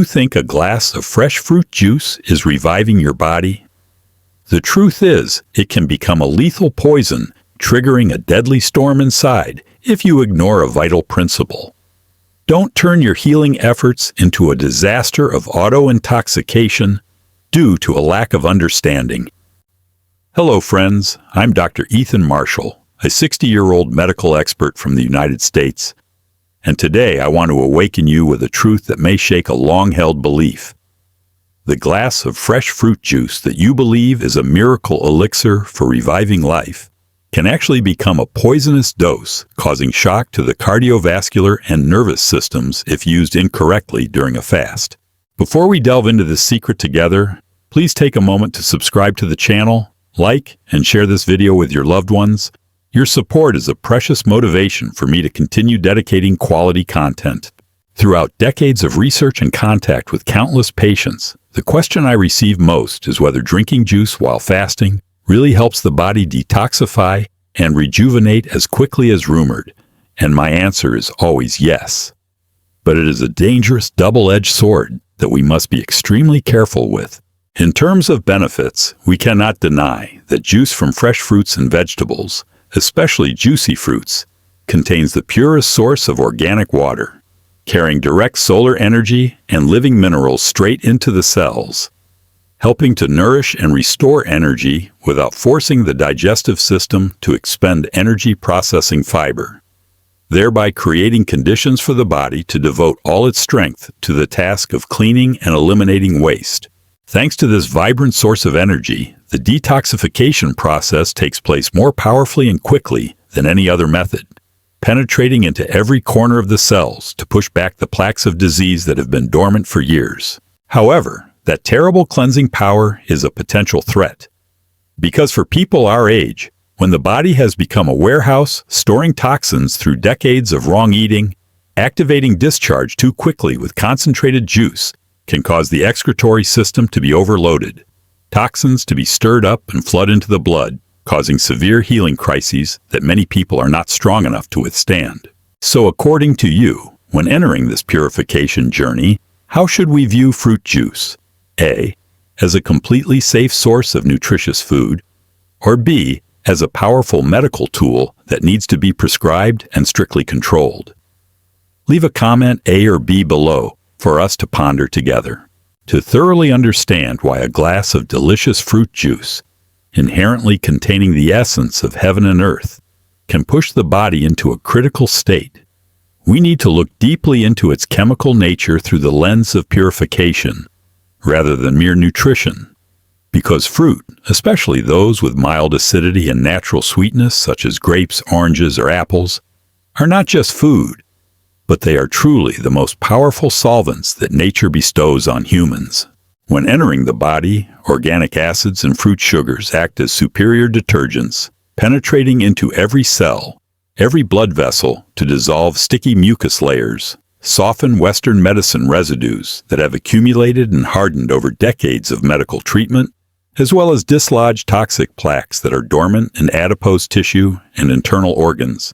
think a glass of fresh fruit juice is reviving your body? The truth is, it can become a lethal poison, triggering a deadly storm inside if you ignore a vital principle. Don't turn your healing efforts into a disaster of auto-intoxication due to a lack of understanding. Hello friends, I'm Dr. Ethan Marshall, a 60-year-old medical expert from the United States, and today I want to awaken you with a truth that may shake a long-held belief. The glass of fresh fruit juice that you believe is a miracle elixir for reviving life can actually become a poisonous dose, causing shock to the cardiovascular and nervous systems if used incorrectly during a fast. Before we delve into this secret together, please take a moment to subscribe to the channel, like, and share this video with your loved ones. Your support is a precious motivation for me to continue dedicating quality content. Throughout decades of research and contact with countless patients, the question I receive most is whether drinking juice while fasting really helps the body detoxify and rejuvenate as quickly as rumored, and my answer is always yes. But it is a dangerous double-edged sword that we must be extremely careful with. In terms of benefits, we cannot deny that juice from fresh fruits and vegetables, especially juicy fruits, contains the purest source of organic water, carrying direct solar energy and living minerals straight into the cells, helping to nourish and restore energy without forcing the digestive system to expend energy processing fiber, thereby creating conditions for the body to devote all its strength to the task of cleaning and eliminating waste. Thanks to this vibrant source of energy, the detoxification process takes place more powerfully and quickly than any other method, penetrating into every corner of the cells to push back the plaques of disease that have been dormant for years. However, that terrible cleansing power is a potential threat. Because for people our age, when the body has become a warehouse storing toxins through decades of wrong eating, activating discharge too quickly with concentrated juice can cause the excretory system to be overloaded, toxins to be stirred up and flood into the blood, causing severe healing crises that many people are not strong enough to withstand. So according to you, when entering this purification journey, how should we view fruit juice? A, as a completely safe source of nutritious food, or B, as a powerful medical tool that needs to be prescribed and strictly controlled? Leave a comment A or B below for us to ponder together. To thoroughly understand why a glass of delicious fruit juice, inherently containing the essence of heaven and earth, can push the body into a critical state, we need to look deeply into its chemical nature through the lens of purification, rather than mere nutrition. Because fruit, especially those with mild acidity and natural sweetness such as grapes, oranges, or apples, are not just food, but they are truly the most powerful solvents that nature bestows on humans. When entering the body, organic acids and fruit sugars act as superior detergents, penetrating into every cell, every blood vessel to dissolve sticky mucus layers, soften Western medicine residues that have accumulated and hardened over decades of medical treatment, as well as dislodge toxic plaques that are dormant in adipose tissue and internal organs,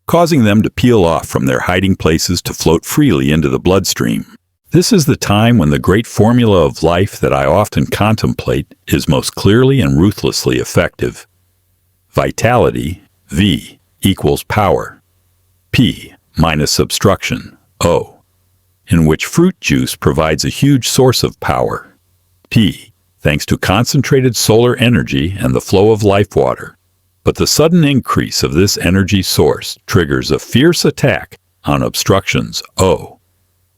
causing them to peel off from their hiding places to float freely into the bloodstream. This is the time when the great formula of life that I often contemplate is most clearly and ruthlessly effective. Vitality, V, equals power, P, minus obstruction, O, in which fruit juice provides a huge source of power, P, thanks to concentrated solar energy and the flow of life water. But the sudden increase of this energy source triggers a fierce attack on obstructions, O,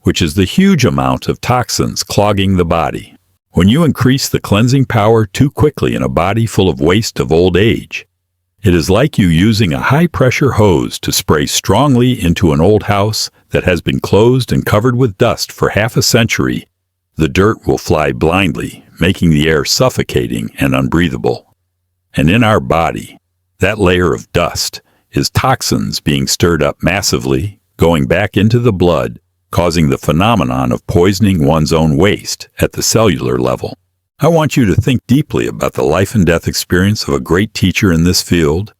which is the huge amount of toxins clogging the body. When you increase the cleansing power too quickly in a body full of waste of old age, it is like you using a high-pressure hose to spray strongly into an old house that has been closed and covered with dust for half a century. The dirt will fly blindly, making the air suffocating and unbreathable. And in our body, that layer of dust is toxins being stirred up massively, going back into the blood, causing the phenomenon of poisoning one's own waste at the cellular level. I want you to think deeply about the life and death experience of a great teacher in this field,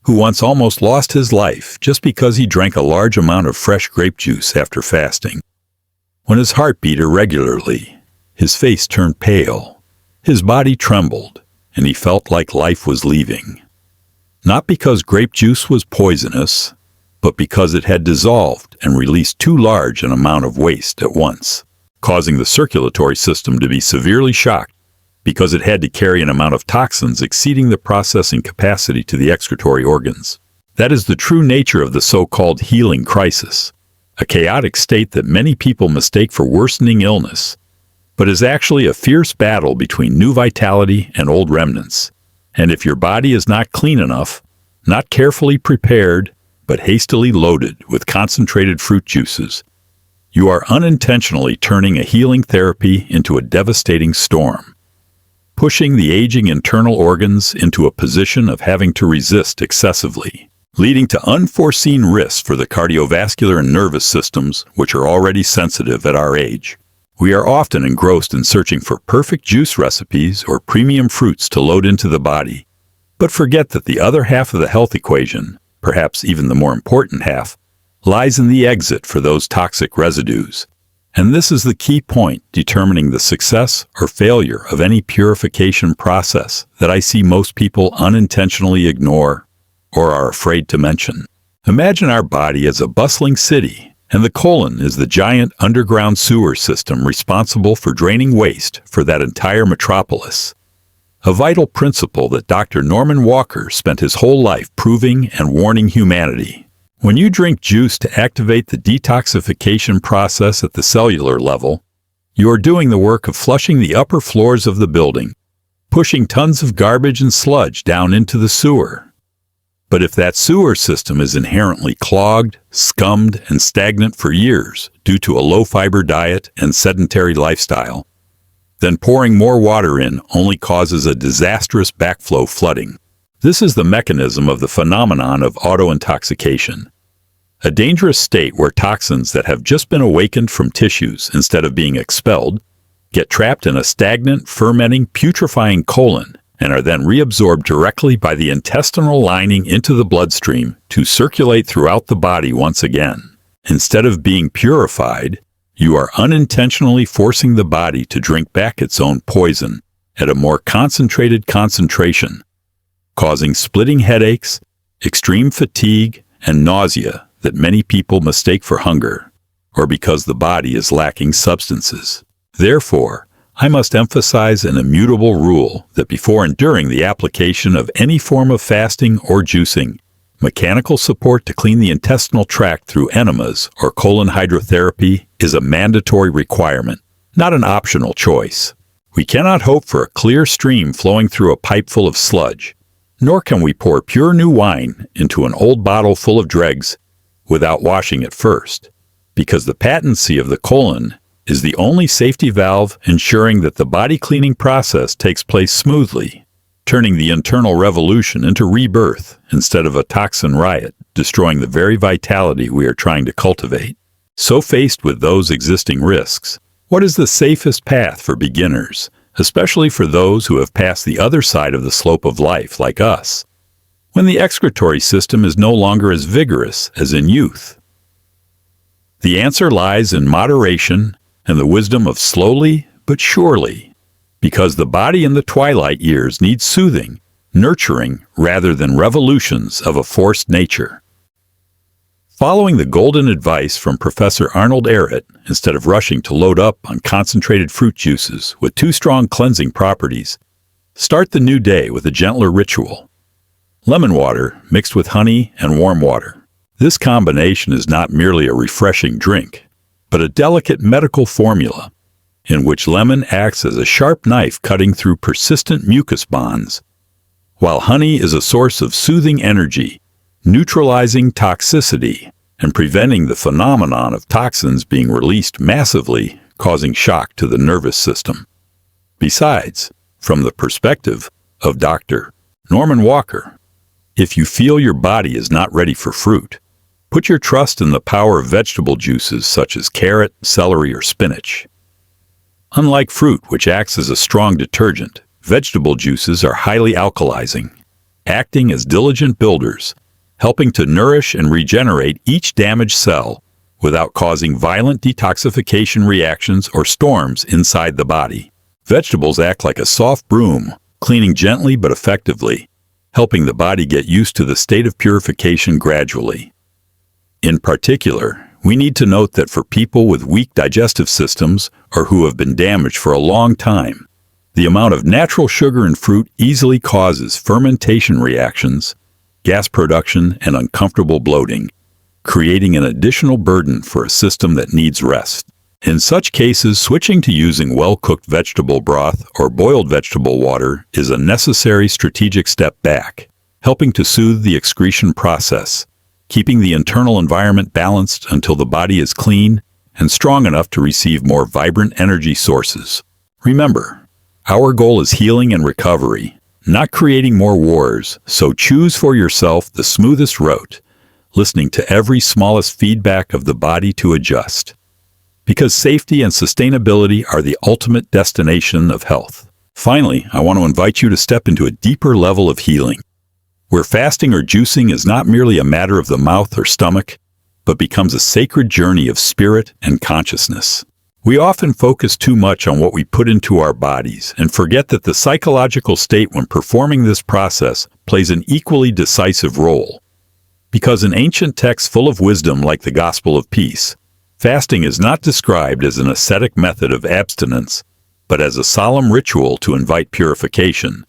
who once almost lost his life just because he drank a large amount of fresh grape juice after fasting. when his heart beat irregularly, his face turned pale, his body trembled, and he felt like life was leaving. Not because grape juice was poisonous, but because it had dissolved and released too large an amount of waste at once, causing the circulatory system to be severely shocked because it had to carry an amount of toxins exceeding the processing capacity to the excretory organs. That is the true nature of the so-called healing crisis, a chaotic state that many people mistake for worsening illness, but is actually a fierce battle between new vitality and old remnants. And if your body is not clean enough, not carefully prepared, but hastily loaded with concentrated fruit juices, you are unintentionally turning a healing therapy into a devastating storm, pushing the aging internal organs into a position of having to resist excessively, leading to unforeseen risks for the cardiovascular and nervous systems, which are already sensitive at our age. We are often engrossed in searching for perfect juice recipes or premium fruits to load into the body, but forget that the other half of the health equation, perhaps even the more important half, lies in the exit for those toxic residues. And this is the key point determining the success or failure of any purification process that I see most people unintentionally ignore or are afraid to mention. Imagine our body as a bustling city, and the colon is the giant underground sewer system responsible for draining waste for that entire metropolis. A vital principle that Dr. Norman Walker spent his whole life proving and warning humanity. When you drink juice to activate the detoxification process at the cellular level, you are doing the work of flushing the upper floors of the building, pushing tons of garbage and sludge down into the sewer. But if that sewer system is inherently clogged, scummed, and stagnant for years due to a low-fiber diet and sedentary lifestyle, then pouring more water in only causes a disastrous backflow flooding. This is the mechanism of the phenomenon of autointoxication, a dangerous state where toxins that have just been awakened from tissues instead of being expelled get trapped in a stagnant, fermenting, putrefying colon and are then reabsorbed directly by the intestinal lining into the bloodstream to circulate throughout the body once again. Instead of being purified, you are unintentionally forcing the body to drink back its own poison at a more concentrated concentration, causing splitting headaches, extreme fatigue, and nausea that many people mistake for hunger, or because the body is lacking substances. Therefore, I must emphasize an immutable rule that before and during the application of any form of fasting or juicing, mechanical support to clean the intestinal tract through enemas or colon hydrotherapy is a mandatory requirement, not an optional choice. We cannot hope for a clear stream flowing through a pipe full of sludge, nor can we pour pure new wine into an old bottle full of dregs without washing it first, because the patency of the colon is the only safety valve ensuring that the body cleaning process takes place smoothly, turning the internal revolution into rebirth instead of a toxin riot, destroying the very vitality we are trying to cultivate. So faced with those existing risks, what is the safest path for beginners, especially for those who have passed the other side of the slope of life like us, when the excretory system is no longer as vigorous as in youth? The answer lies in moderation and the wisdom of slowly but surely, because the body in the twilight years needs soothing, nurturing, rather than revolutions of a forced nature. Following the golden advice from Professor Arnold Ehret, instead of rushing to load up on concentrated fruit juices with too strong cleansing properties, start the new day with a gentler ritual. Lemon water mixed with honey and warm water. This combination is not merely a refreshing drink, but a delicate medical formula in which lemon acts as a sharp knife cutting through persistent mucus bonds, while honey is a source of soothing energy, neutralizing toxicity, and preventing the phenomenon of toxins being released massively, causing shock to the nervous system. Besides, from the perspective of Dr. Norman Walker, if you feel your body is not ready for fruit, put your trust in the power of vegetable juices such as carrot, celery, or spinach. Unlike fruit, which acts as a strong detergent, vegetable juices are highly alkalizing, acting as diligent builders, helping to nourish and regenerate each damaged cell without causing violent detoxification reactions or storms inside the body. Vegetables act like a soft broom, cleaning gently but effectively, helping the body get used to the state of purification gradually. In particular, we need to note that for people with weak digestive systems or who have been damaged for a long time, the amount of natural sugar in fruit easily causes fermentation reactions, gas production, and uncomfortable bloating, creating an additional burden for a system that needs rest. In such cases, switching to using well-cooked vegetable broth or boiled vegetable water is a necessary strategic step back, helping to soothe the excretion process, keeping the internal environment balanced until the body is clean and strong enough to receive more vibrant energy sources. Remember, our goal is healing and recovery, not creating more wars, so choose for yourself the smoothest route, listening to every smallest feedback of the body to adjust. Because safety and sustainability are the ultimate destination of health. Finally, I want to invite you to step into a deeper level of healing, where fasting or juicing is not merely a matter of the mouth or stomach, but becomes a sacred journey of spirit and consciousness. We often focus too much on what we put into our bodies and forget that the psychological state when performing this process plays an equally decisive role. Because in ancient texts full of wisdom like the Gospel of Peace, fasting is not described as an ascetic method of abstinence, but as a solemn ritual to invite purification,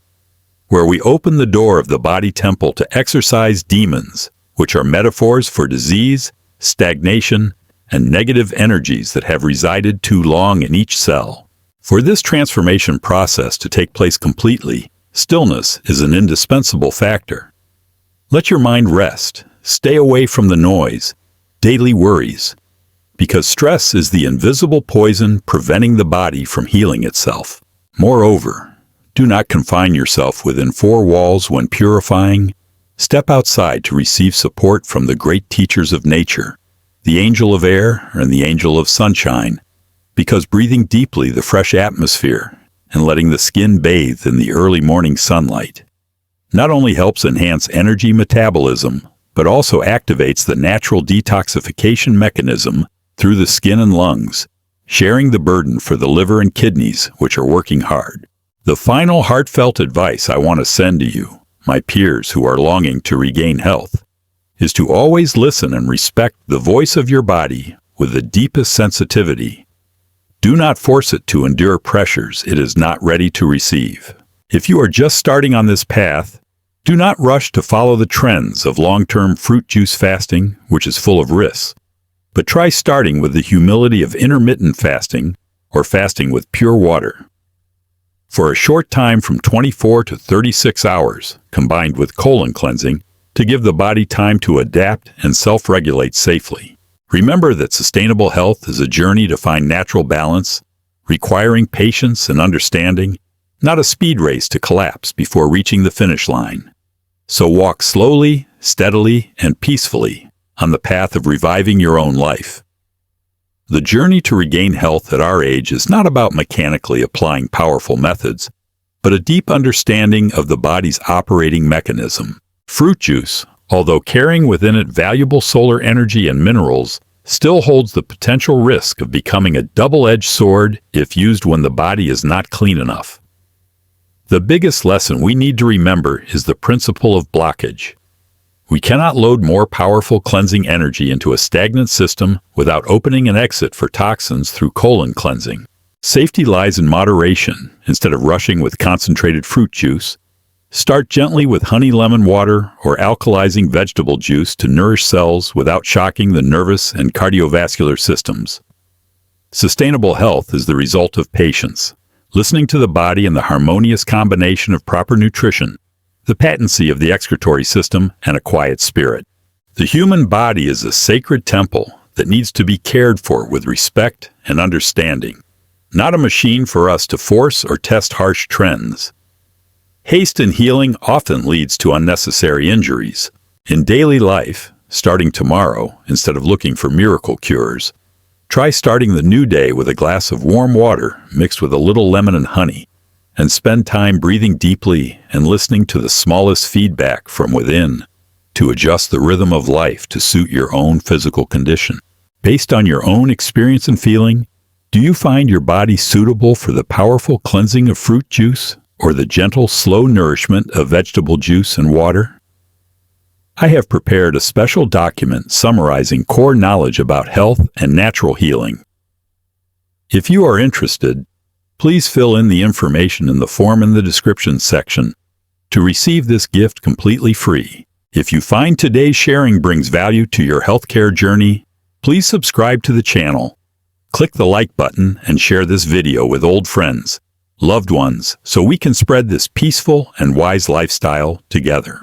where we open the door of the body temple to exorcise demons, which are metaphors for disease, stagnation, and negative energies that have resided too long in each cell. For this transformation process to take place completely, stillness is an indispensable factor. Let your mind rest. Stay away from the noise, daily worries, because stress is the invisible poison preventing the body from healing itself. Moreover, do not confine yourself within four walls when purifying. Step outside to receive support from the great teachers of nature, the angel of air and the angel of sunshine, because breathing deeply the fresh atmosphere and letting the skin bathe in the early morning sunlight not only helps enhance energy metabolism, but also activates the natural detoxification mechanism through the skin and lungs, sharing the burden for the liver and kidneys, which are working hard. The final heartfelt advice I want to send to you, my peers who are longing to regain health, is to always listen and respect the voice of your body with the deepest sensitivity. Do not force it to endure pressures it is not ready to receive. If you are just starting on this path, do not rush to follow the trends of long-term fruit juice fasting, which is full of risks, but try starting with the humility of intermittent fasting or fasting with pure water. For a short time from 24 to 36 hours, combined with colon cleansing, to give the body time to adapt and self-regulate safely. Remember that sustainable health is a journey to find natural balance, requiring patience and understanding, not a speed race to collapse before reaching the finish line. So walk slowly, steadily, and peacefully on the path of reviving your own life. The journey to regain health at our age is not about mechanically applying powerful methods, but a deep understanding of the body's operating mechanism. Fruit juice, although carrying within it valuable solar energy and minerals, still holds the potential risk of becoming a double-edged sword if used when the body is not clean enough. The biggest lesson we need to remember is the principle of blockage. We cannot load more powerful cleansing energy into a stagnant system without opening an exit for toxins through colon cleansing. Safety lies in moderation. Instead of rushing with concentrated fruit juice, start gently with honey lemon water or alkalizing vegetable juice to nourish cells without shocking the nervous and cardiovascular systems. Sustainable health is the result of patience, listening to the body and the harmonious combination of proper nutrition, the patency of the excretory system, and a quiet spirit. The human body is a sacred temple that needs to be cared for with respect and understanding, not a machine for us to force or test harsh trends. Haste in healing often leads to unnecessary injuries. In daily life, starting tomorrow, instead of looking for miracle cures, try starting the new day with a glass of warm water mixed with a little lemon and honey, and spend time breathing deeply and listening to the smallest feedback from within to adjust the rhythm of life to suit your own physical condition. Based on your own experience and feeling, do you find your body suitable for the powerful cleansing of fruit juice or the gentle, slow nourishment of vegetable juice and water? I have prepared a special document summarizing core knowledge about health and natural healing. If you are interested, please fill in the information in the form in the description section to receive this gift completely free. If you find today's sharing brings value to your healthcare journey, please subscribe to the channel. Click the like button and share this video with old friends, loved ones, so we can spread this peaceful and wise lifestyle together.